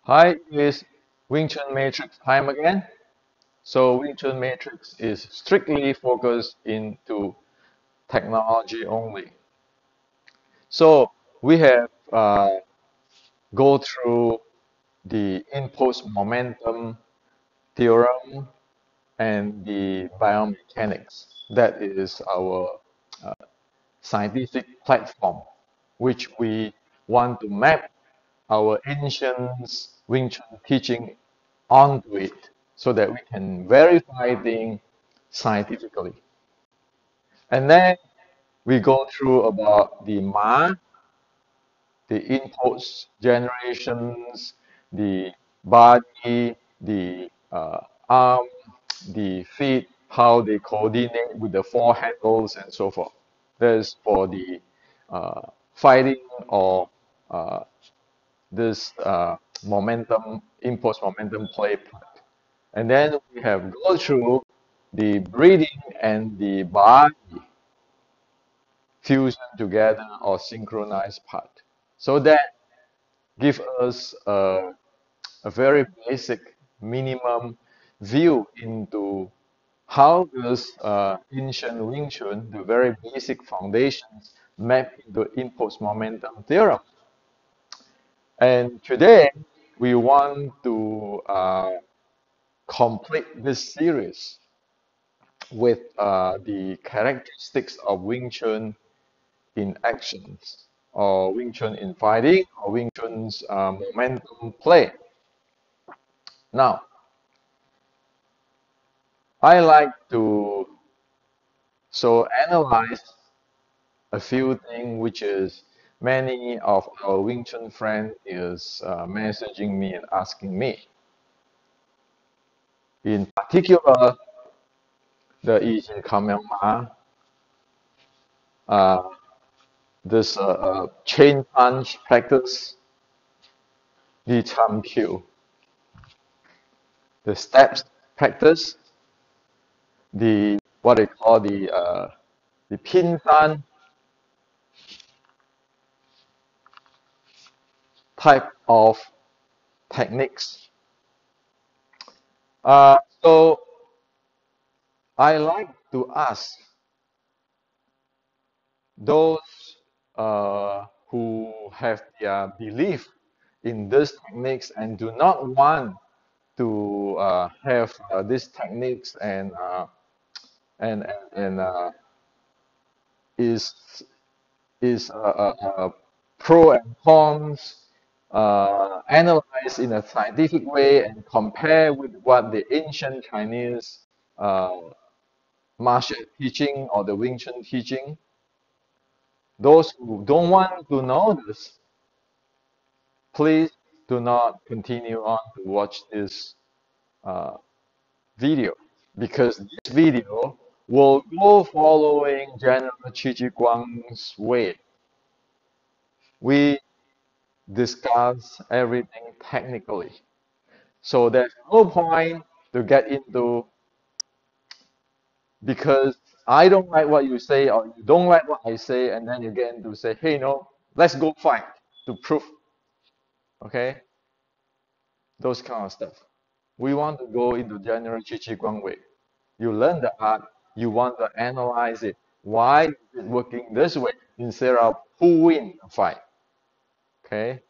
Hi, it's Wing Chun Matrix time again. So Wing Chun Matrix is strictly focused into technology only. So we have go through the impulse momentum theorem and the biomechanics. That is our uh, scientific platform, which we want to map our ancient Wing Chun teaching onto it so that we can verify things scientifically. And then we go through about the Ma, the inputs, generations, the body, the arm, the feet, how they coordinate with the four handles and so forth. That's for the fighting or uh, this momentum, impulse momentum play part. And then we have go through the breathing and the body fusion together or synchronized part. So that give us a very basic minimum view into how does ancient Wing Chun, the very basic foundations, map into impulse momentum theorem. And today we want to complete this series with the characteristics of Wing Chun in actions, or Wing Chun in fighting, or Wing Chun's momentum play. Now, I like to analyze a few things which is many of our Wing Chun friends is messaging me and asking me. In particular, the 以前 Kamehameha, uh, this chain punch practice, the Cham Q, the steps practice, the what they call the pin tan type of techniques. So I like to ask those who have their belief in these techniques and do not want to have these techniques and is pro and cons analyzed in a scientific way and compare with what the ancient Chinese uh, martial teaching or the Wing Chun teaching. Those who don't want to know this, please do not continue on to watch this uh, video because this video will go following General Chi Guang's way. We discuss everything technically. So there's no point to get into because I don't like what you say or you don't like what I say, and then you get into say, hey, no, let's go fight to prove, okay? Those kind of stuff. We want to go into general Chi Chi Guang way. You learn the art, you want to analyze it. Why is it working this way instead of who win the fight? Okay?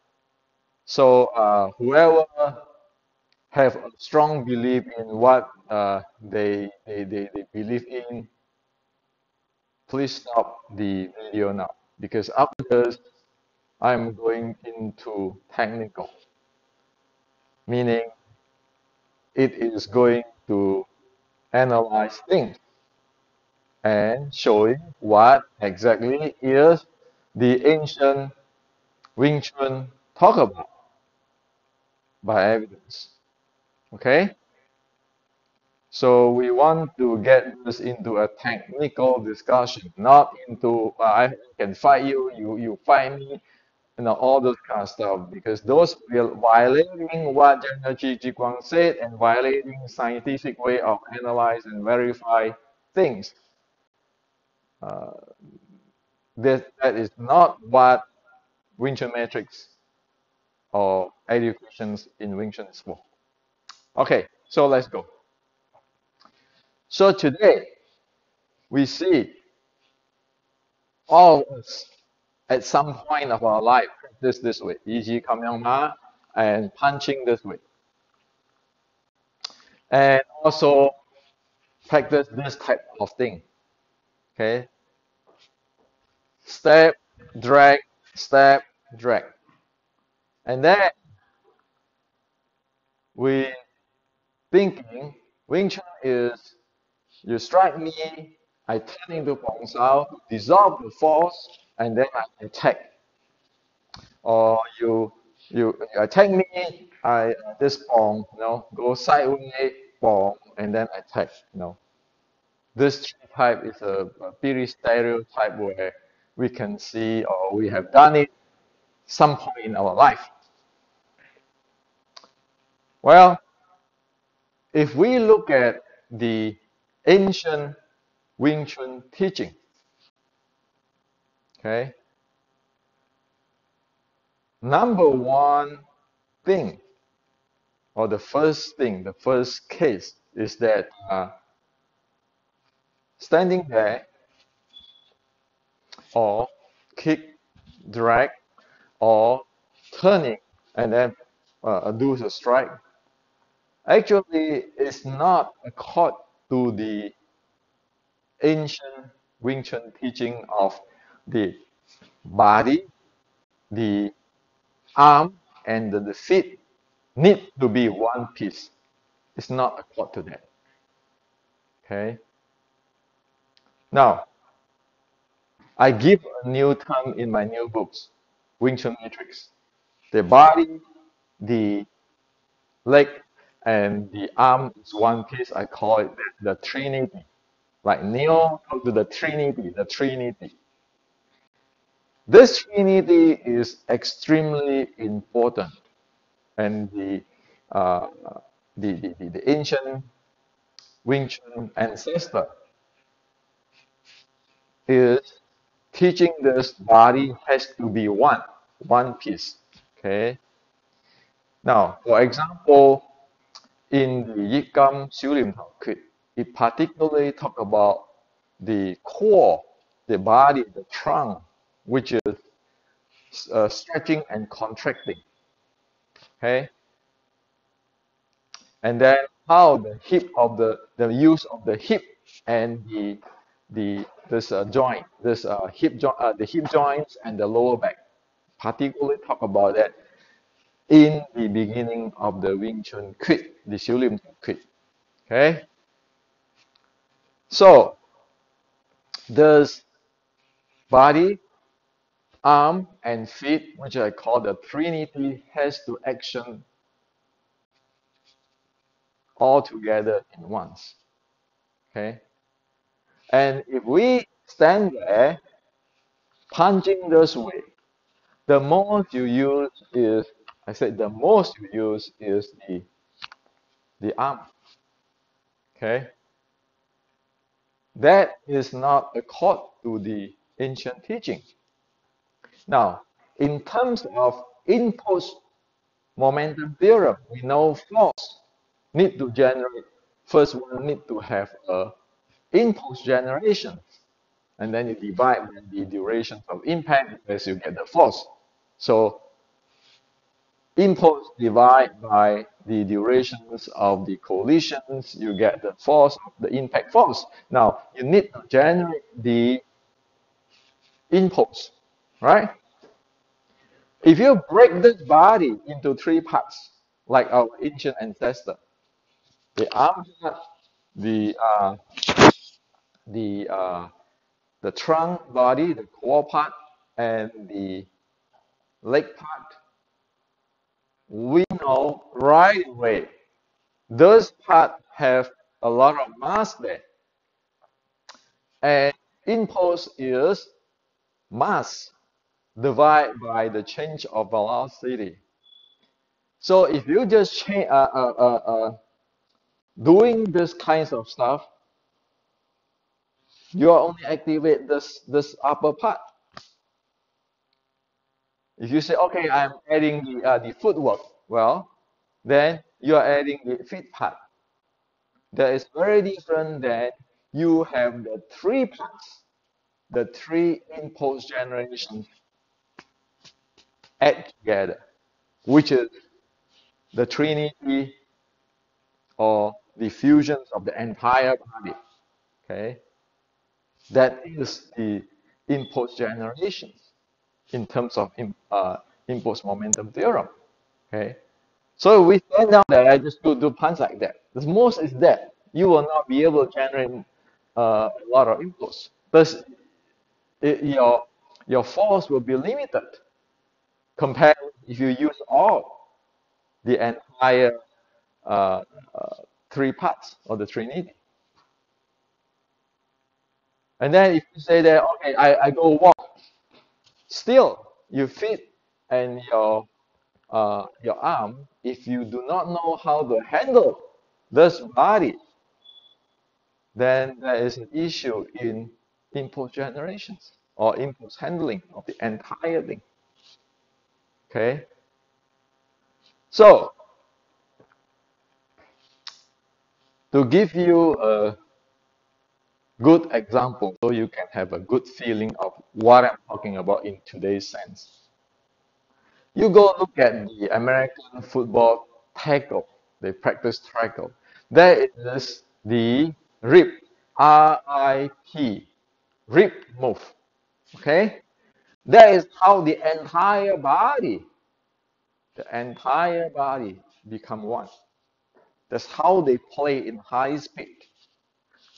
So whoever have a strong belief in what they believe in, please stop the video now because after this, I'm going into technical, meaning it is going to analyze things and showing what exactly is the ancient Wing Chun talk about by evidence. Okay? So we want to get this into a technical discussion, not into I can fight you, you fight me, all those kind of stuff, because those will violating what General Ji Guang said and violating scientific way of analyze and verify things. Uh, that is not what Wing Chun Matrix or educations in Wing Chun is for. Okay, so let's go. So today we see all of us at some point of our life practice this way, e.g. Ma and punching this way. And also practice this type of thing. Okay? Step, drag, step, drag. And then we thinking Wing Chun is you strike me, I turn into Bong Sao, dissolve the force, and then I attack. Or you attack me, I this Bong, go sideways, Bong, and then attack. This type is a very stereotype where we can see or we have done it some point in our life. Well, if we look at the ancient Wing Chun teaching, okay, number one thing, or the first thing, the first case is that standing there or kick, drag, or turning and then do the strike. Actually, it's not according to the ancient Wing Chun teaching of the body, the arm, and the feet need to be one piece. It's not according to that. Okay. Now, I give a new term in my new books, Wing Chun Matrix. The body, the leg, and the arm is one piece. I call it the Trinity. Like Neo talk to the Trinity, the Trinity. This Trinity is extremely important, and uh, the ancient Wing Chun ancestor is teaching this body has to be one piece. Okay. Now, for example, in the Yikam Xiulim Tao, it particularly talk about the core, the body, the trunk, which is stretching and contracting. Okay, and then how the hip of the use of the hip and this joint, this hip joint, the hip joints and the lower back, particularly talk about that in the beginning of the Wing Chun Quit, the Xiulim Quit. Okay, so this body, arm, and feet, which I call the Trinity, has to action all together in once. Okay, and if we stand there punching this way, the most you use is, I said, the most you use is the arm. Okay, that is not according to the ancient teaching. Now, in terms of impulse momentum theorem, we know force need to generate. First one need to have a impulse generation, and then you divide by the duration of impact as you get the force. So impulse divided by the durations of the collisions, you get the force of the impact force. Now you need to generate the impulse, right? If you break this body into three parts, like our ancient ancestor, the arm part, the uh, the trunk body, the core part, and the leg part, we know right away those parts have a lot of mass there. And impulse is mass divided by the change of velocity. So if you just change, doing this kinds of stuff, you only activate this upper part. If you say, okay, I'm adding the footwork, well, then you are adding the feet part. That is very different than you have the three parts, the three impulse generations add together, which is the Trinity or the fusions of the entire body. Okay, that is the impulse generations in terms of impulse momentum theorem. Okay, so we stand down there, I just do punch like that. The most is that you will not be able to generate a lot of impulse. Thus, your force will be limited compared if you use all the entire uh, uh, three parts of the Trinity. And then if you say that, okay, I go walk, still your feet and your arm, if you do not know how to handle this body, then there is an issue in impulse generations or impulse handling of the entire thing. Okay, so to give you a good example, so you can have a good feeling of what I'm talking about in today's sense. You go look at the American football tackle. They practice tackle. There is the rip, R-I-P, rip move. Okay, that is how the entire body become one. That's how they play in high speed.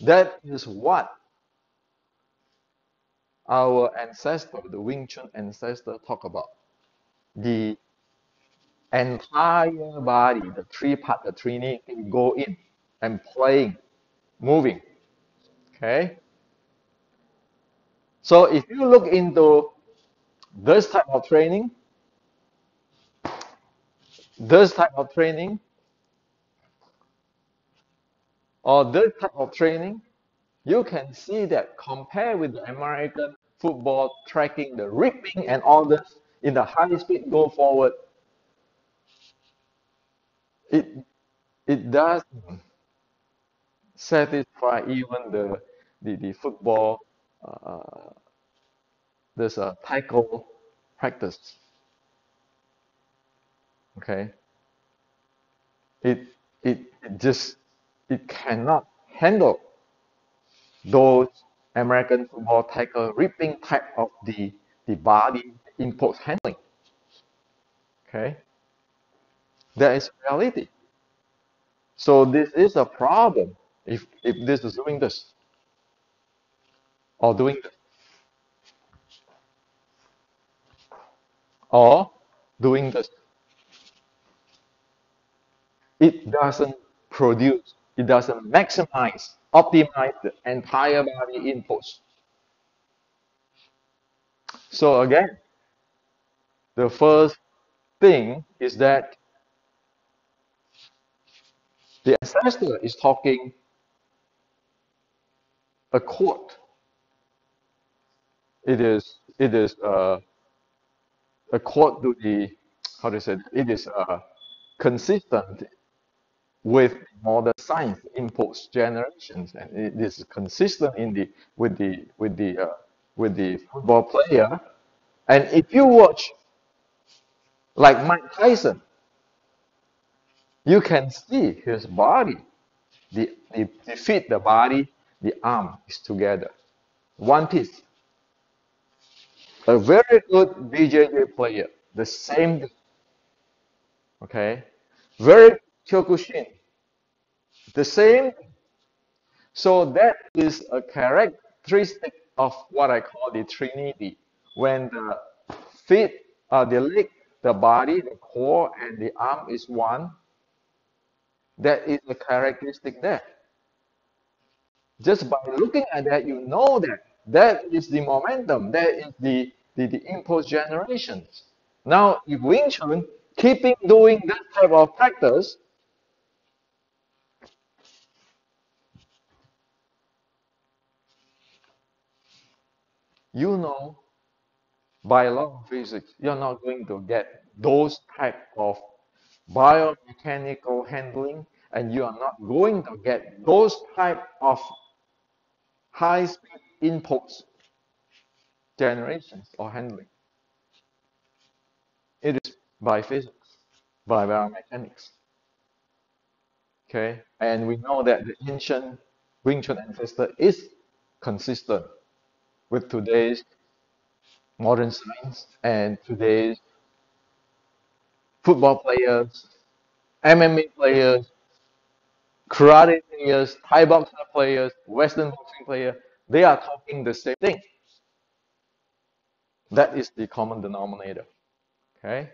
That is what our ancestor, the Wing Chun ancestor, talk about. The entire body, the three part, the Trinity go in and playing, moving. Okay. So if you look into this type of training, this type of training, or this type of training, you can see that compared with the American football tracking, the ripping and all this in the high speed go forward, it it does satisfy even the football uh, this tackle practice. Okay, it it just it cannot handle those American football tackle ripping type of the body impulse handling. Okay, that is reality. So this is a problem if this is doing this or doing this or doing this. It doesn't produce, it doesn't maximize, optimize the entire body impulse. So again, the first thing is that the ancestor is talking a quote. It is a quote to the how to say it is consistent with modern science impulse generations, and it is consistent in the with the football player. And if you watch like Mike Tyson, you can see his body, the feet, the body, the arm is together, one piece. A very good BJJ player, the same, okay, very Kyokushin, the same. So that is a characteristic of what I call the Trinity. When the feet, the leg, the body, the core, and the arm is one, that is a characteristic there. Just by looking at that, you know that that is the momentum, that is the impulse generations. Now, if Wing Chun keeping doing that type of practice, you know By law of physics, you're not going to get those type of biomechanical handling, and you are not going to get those type of high-speed impulse generations or handling. It is by physics, by biomechanics. Okay, and we know that the ancient Wing Chun ancestor is consistent with today's modern science and today's football players, MMA players, karate players, Thai boxer players, Western boxing players. They are talking the same thing. That is the common denominator. Okay,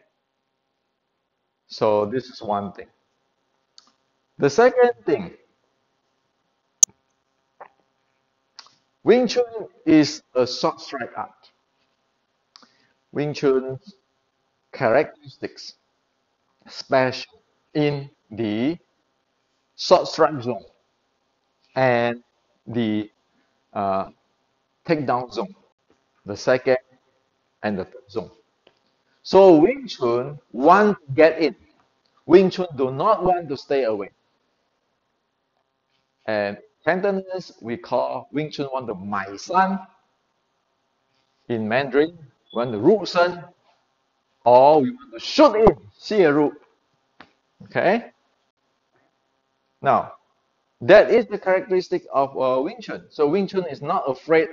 so this is one thing. The second thing, Wing Chun is a short strike art. Wing Chun's characteristics special in the short strike zone and the uh, takedown zone, the second and the third zone. So Wing Chun want to get in. Wing Chun do not want to stay away. And Cantonese, we call Wing Chun want to mai san. In Mandarin, we want to ru sen, or we want to shoot in, xie ru. Okay? Now, that is the characteristic of Wing Chun. So Wing Chun is not afraid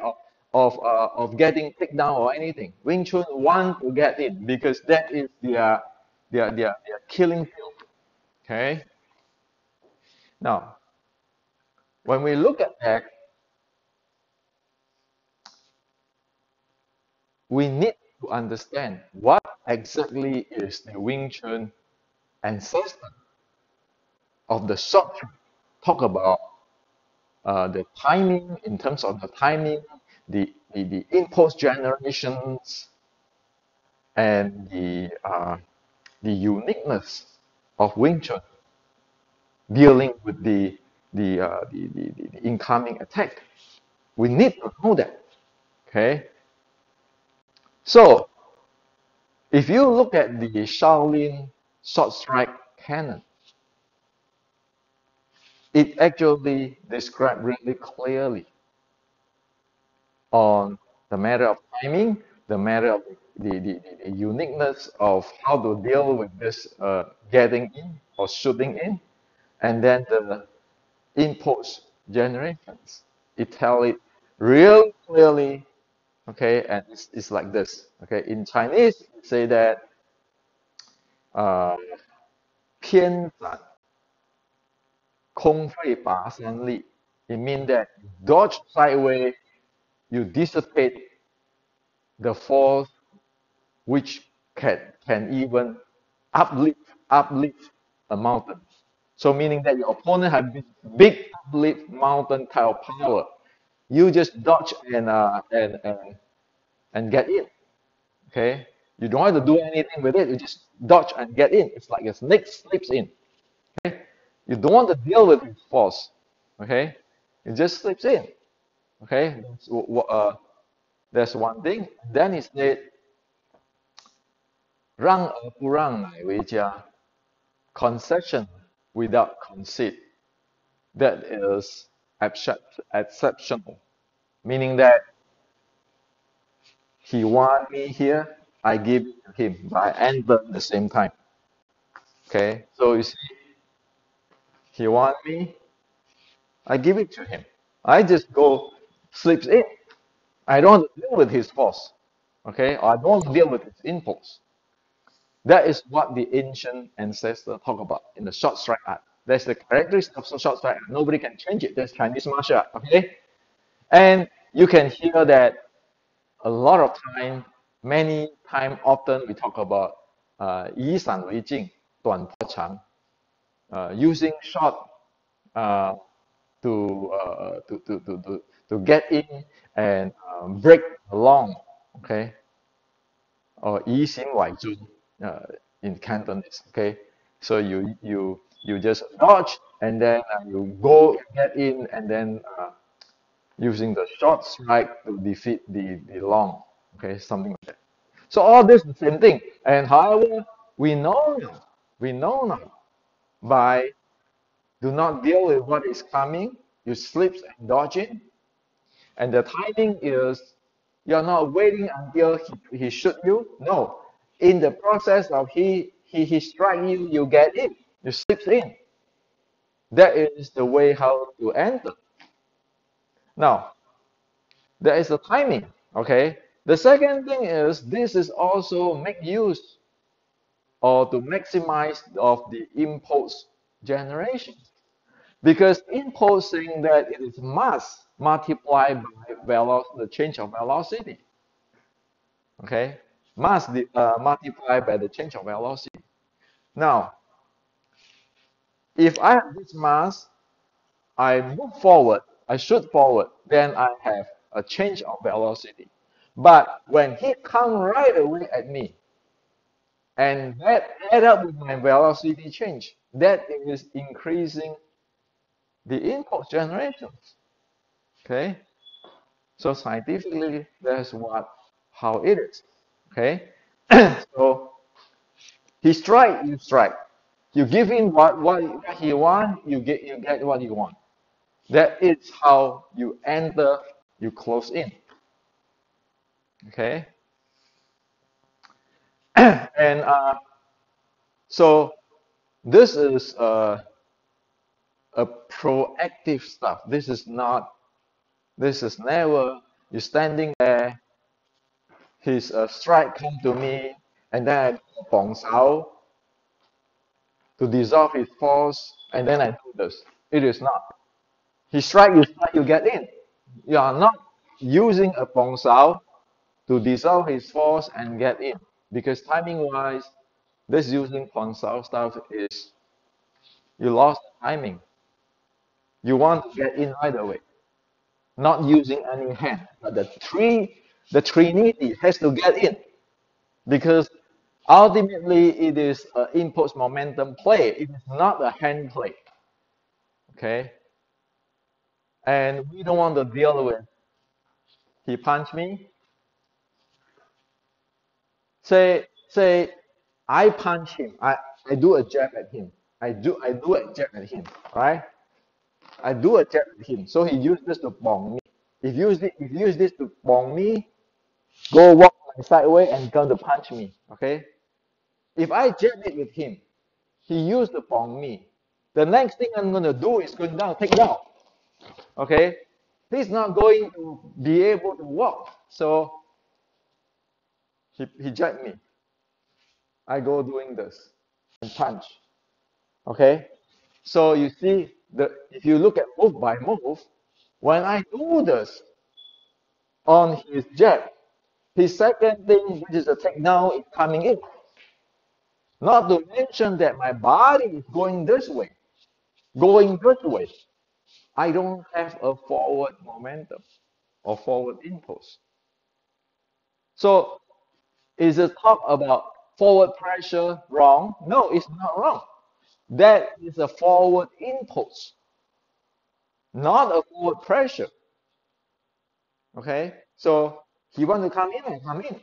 of getting taken down or anything. Wing Chun want to get in because that is their killing field. Okay. Now, when we look at that, we need to understand what exactly is the Wing Chun ancestor of the short term. Talk about the timing, in terms of the timing, the impulse generations, and the uniqueness of Wing Chun dealing with the incoming attack. We need to know that. Okay. So if you look at the Shaolin short strike canon, it actually describes really clearly on the matter of timing, the matter of the uniqueness of how to deal with this getting in or shooting in, and then the impulse generations. It tells it real clearly, okay, and it's like this. Okay, in Chinese, we say that 偏展空费拔山力. It means that dodge sideways, you dissipate the force which can even uplift a mountain. So meaning that your opponent has this big uplift mountain type of power. You just dodge and get in. Okay? You don't have to do anything with it. You just dodge and get in. It's like a snake slips in. Okay? You don't want to deal with its force. Okay? It just slips in. Okay? That's one thing. Then he said, 让而不让乃为佳. Concession without conceit. That is exceptional. Meaning that he want me here, I give it to him, but I enter at the same time. Okay, so you see, he want me, I give it to him. I just go slips in. I don't want to deal with his force. Okay, or I don't want to deal with his impulse. That is what the ancient ancestors talk about in the short strike art. That's the characteristic of short strike art. Nobody can change it. That's Chinese martial art. Okay, and you can hear that a lot of time, many time, often we talk about 以闪为镜, 短破长, using short to get in and break along, okay, or 以形为尊 in Cantonese, okay. So you just dodge and then you go get in and then using the short strike to defeat the long, okay, something like that. So all this is the same thing. And however, we know now by do not deal with what is coming, you slip and dodge it. And the timing is you're not waiting until he shoot you. No. In the process of he strike you, you get in. You slip in. That is the way how to enter. Now, there is a timing. Okay. The second thing is this is also make use or to maximize of the impulse generation. Because impulse saying that it is mass multiplied by the change of velocity. Okay, mass multiplied by the change of velocity. Now, if I have this mass, I move forward, I shoot forward, then I have a change of velocity. But when he comes right away at me, and that add up with my velocity change, that is increasing the impulse generation. Okay, so scientifically, that's how it is. Okay, so he strike, you strike. You give him what he want, you get what you want. That is how you enter, you close in. Okay, and so this is a proactive stuff. This is not. This is never you standing there. His strike come to me, and then I bong sao to dissolve his force, and then I do this. It is not. He strike, you get in. You are not using a bong sao to dissolve his force and get in. Because timing-wise, this using bong sao stuff is you lost the timing. You want to get in right away, not using any hand. But the Trinity has to get in because ultimately it is an impulse momentum play. It is not a hand play. Okay, and we don't want to deal with. He punched me. Say I punch him. I do a jab at him. I do a jab at him. Right? I do a jab at him. So he used this to bong me. If use this to bong me, go walk my sideway and come to punch me. Okay? If I jab it with him, he used to bong me. The next thing I'm gonna do is going down, take down. Okay? He's not going to be able to walk. So he jabbed me. I go doing this and punch. Okay? So you see, if you look at move by move, when I do this on his jab, his second thing, which is a takedown, is coming in. Not to mention that my body is going this way, going this way. I don't have a forward momentum or forward impulse. So is the talk about forward pressure wrong? No, it's not wrong. That is a forward impulse, not a forward pressure. Okay, so he want to come in and come in.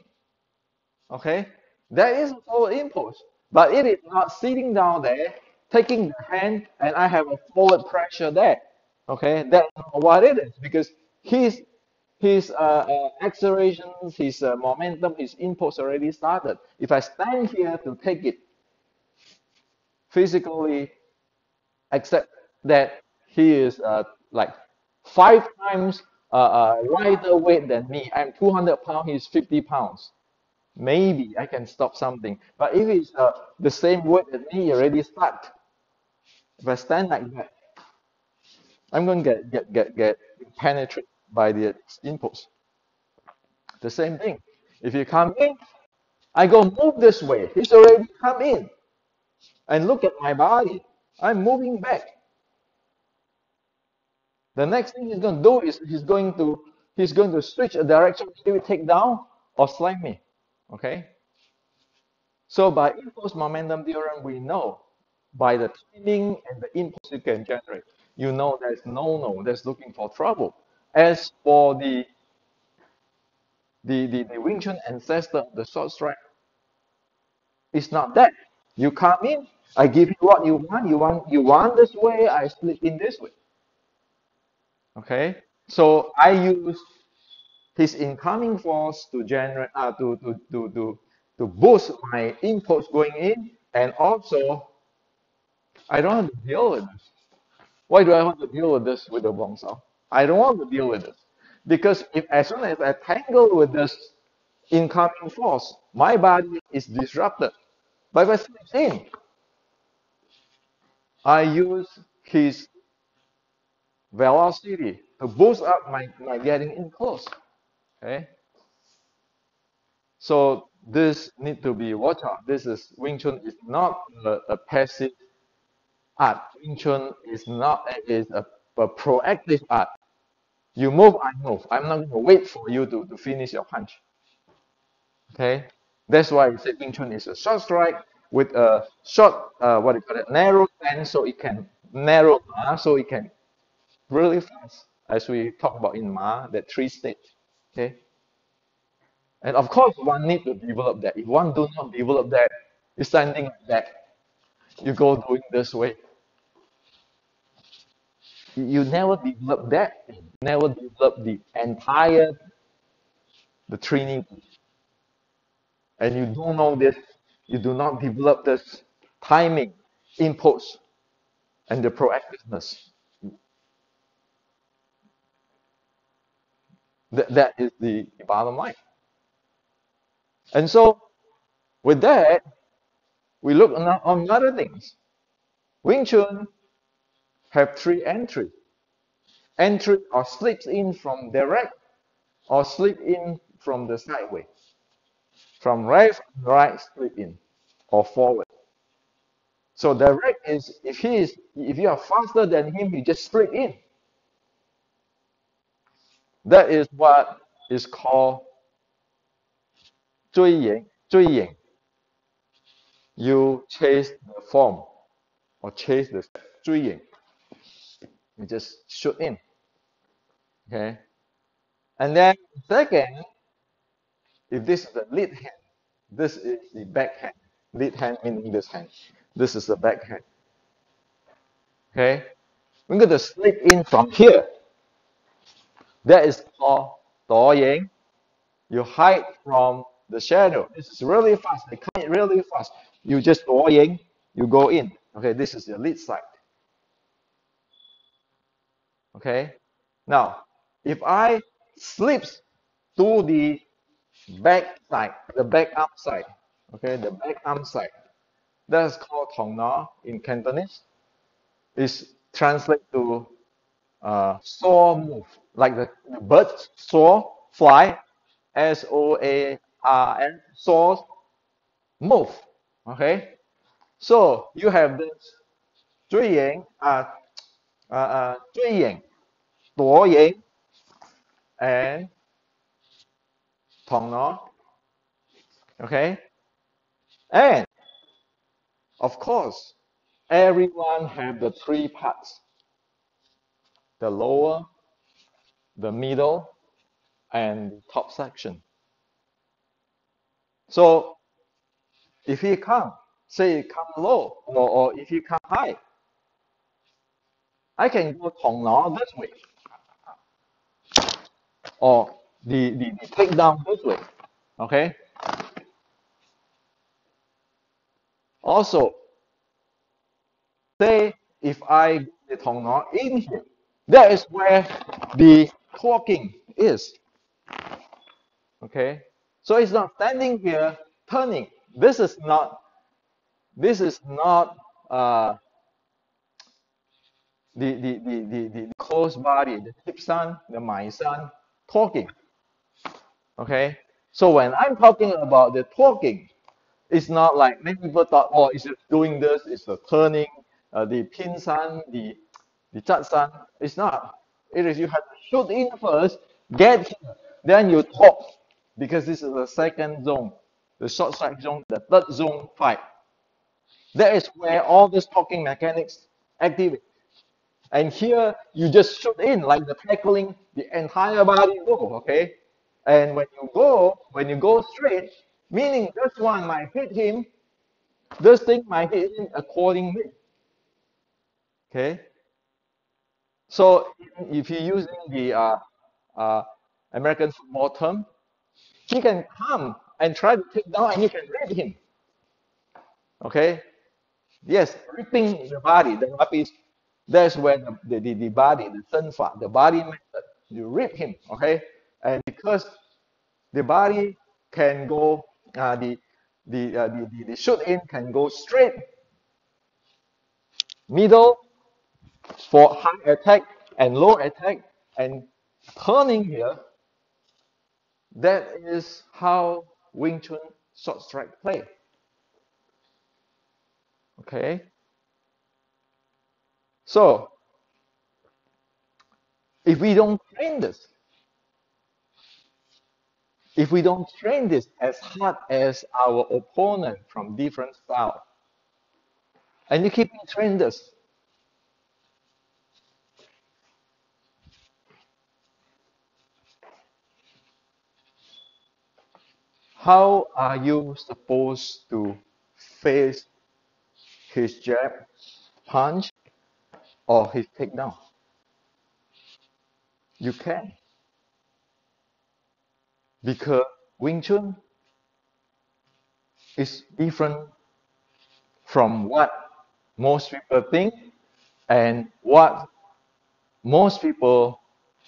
Okay, that is a forward impulse, but it is not sitting down there, taking the hand, and I have a forward pressure there. Okay, that's not what it is because his accelerations, his momentum, his impulse already started. If I stand here to take it physically, except that he is like 5 times lighter weight than me. I'm 200 pounds, he's 50 pounds. Maybe I can stop something. But if it's the same weight as me, already stuck. If I stand like that, I'm going to get penetrated by the impulse. The same thing. If you come in, I go move this way. He's already come in. And look at my body. I'm moving back. The next thing he's going to do is he's going to switch a direction, maybe take down or slam me. Okay? So by impulse momentum theorem, we know by the timing and the impulse you can generate, you know there's no, that's looking for trouble. As for the the Wing Chun ancestor of the short strike. It's not that. You come in, I give you what you want. You want this way, I split in this way. Okay? So I use his incoming force to generate to boost my inputs going in, and also I don't have to deal with this. Why do I want to deal with this with the Wong Sao? I don't want to deal with this. Because if as soon as I tangle with this incoming force, my body is disrupted. But if I slip in, I use his velocity to boost up my getting in close. Okay? So this need to be watched out. This is Wing Chun is not a passive art. Wing Chun is not is a proactive art. You move, I move. I'm not going to wait for you to finish your punch. Okay, that's why we say Wing Chun is a short strike with a short, what do you call it, narrow band, so it can narrow, so it can really fast, as we talk about in Ma, that 3 stage. Okay, and of course one need to develop that. If one do not develop that, it's standing like that. You go doing this way. You never develop that. You never develop the entire the Trinity. And you don't know this, you do not develop this timing, impulse, and the proactiveness. That is the bottom line. And so, with that, we look on other things. Wing Chun have 3 entry. Entry or slips in from direct or slip in from the sideway. From left, right, slip in or forward. So direct is if you are faster than him, you just slip in. That is what is called 追影. You chase the form or chase the 追影. You just shoot in. Okay. And then second, if this is the lead hand, this is the back hand. Lead hand meaning this hand. This is the back hand. Okay. We're going to slip in from here. That is called 躲影. You hide from the shadow. This is really fast. They come in really fast. You just 躲影, you go in. Okay, this is your lead side. Okay. Now, if I slips to the back side, the back arm side, okay, the back arm side, that's called Tong Na in Cantonese. Is translate to soar move, like the bird soar, fly, SOAR, soar, move. Okay, so you have this 追影, 躲影, and 螳螂. Okay, and of course, everyone have the 3 parts: the lower, the middle, and the top section. So if he come, say come low, or if he come high, I can go 螳螂 this way, or the takedown this way. Okay. Also, say if I go the 螳螂 in here, that is where the talking is. Okay. So it's not standing here turning. This is not the closed body, the tip san, the my san talking. Okay. So when I'm talking about the talking, it's not like many people thought, oh, it's just doing this, it's the turning, the pin san, the chat san. It's not. It is you have to shoot in first, get here, then you talk, because this is the second zone, the short strike zone, the third zone fight. That is where all this talking mechanics activate. And here you just shoot in like the tackling, the entire body go, okay? And when you go straight, meaning this one might hit him, this thing might hit him accordingly. Okay. So if you're using the uh, American football term, he can come and try to take down, and you can rip him. Okay. Yes, ripping the body, the rap is that's when the body, the senfa, the body method, you rip him. Okay. And because the body can go, the shoot in can go straight, middle for high attack and low attack, and turning here. That is how Wing Chun short strike play. Okay. So if we don't train this, if we don't train this as hard as our opponent from different style, and you keep train this, how are you supposed to face his jab, punch, or his takedown? You can, because Wing Chun is different from what most people think and what most people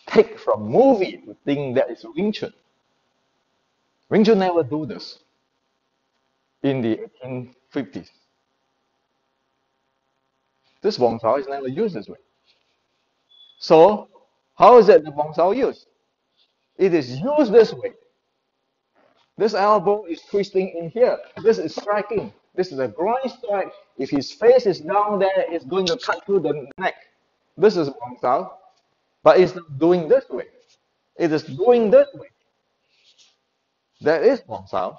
take from movie to think that is Wing Chun. Wing Chun never do this in the 1850s. This Bong Sao is never used this way. So, how is it the Bong Sao used? It is used this way. This elbow is twisting in here. This is striking. This is a groin strike. If his face is down there, it's going to cut through the neck. This is Bong Sao. But it's not doing this way. It is doing this way. That is Bong Sao.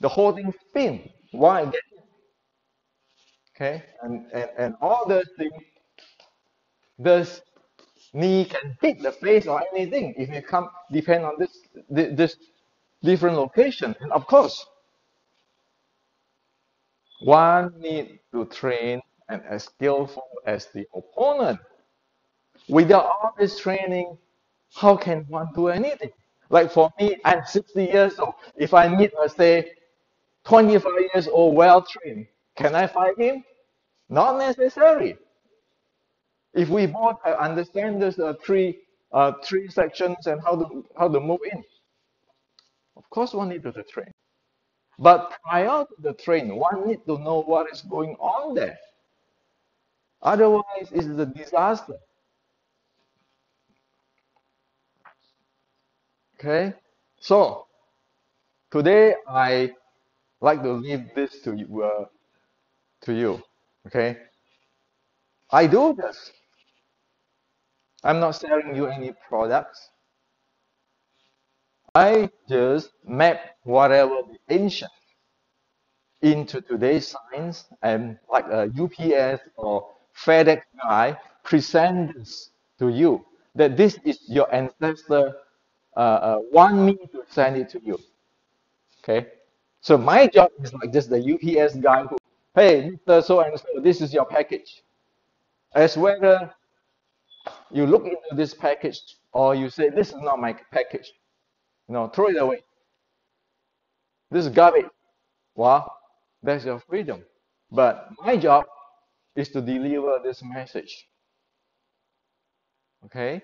The whole thing spin. Why? Okay? And all those things, this knee can hit the face or anything if you come depend on this different location. And of course, one need to train and as skillful as the opponent. Without all this training, how can one do anything? Like for me, I'm 60 years old. If I meet a say 25 years old, well trained, can I fight him? Not necessary. If we both understand this three sections and how to move in, of course one need to train. But prior to the train, one need to know what is going on there. Otherwise, it's a disaster. Okay, so today I like to leave this to you. Okay, I do this. I'm not selling you any products. I just map whatever the ancient into today's science, and like a UPS or FedEx guy present this to you that this is your ancestor want me to send it to you. Okay, so my job is like just the UPS guy who, hey, Mr. So and so, this is your package. As whether you look into this package or you say this is not my package, throw it away. This is garbage. Well, that's your freedom. But my job is to deliver this message. Okay?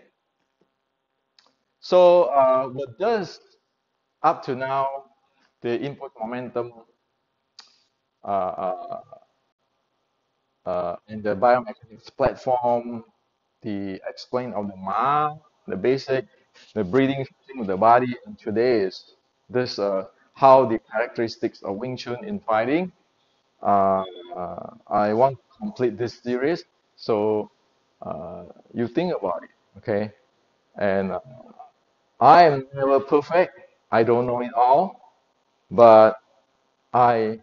So, with this, up to now, the input momentum uh, in the biomechanics platform, the explain of the Ma, the basic, the breathing system of the body, and today is this how the characteristics of Wing Chun in fighting. Uh, I want to complete this series, so you think about it, okay? And I am never perfect. I don't know it all, but I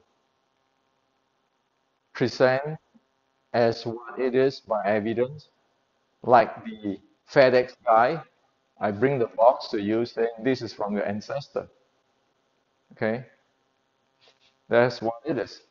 present as what it is by evidence, like the FedEx guy. I bring the box to you saying this is from your ancestor. Okay? That's what it is.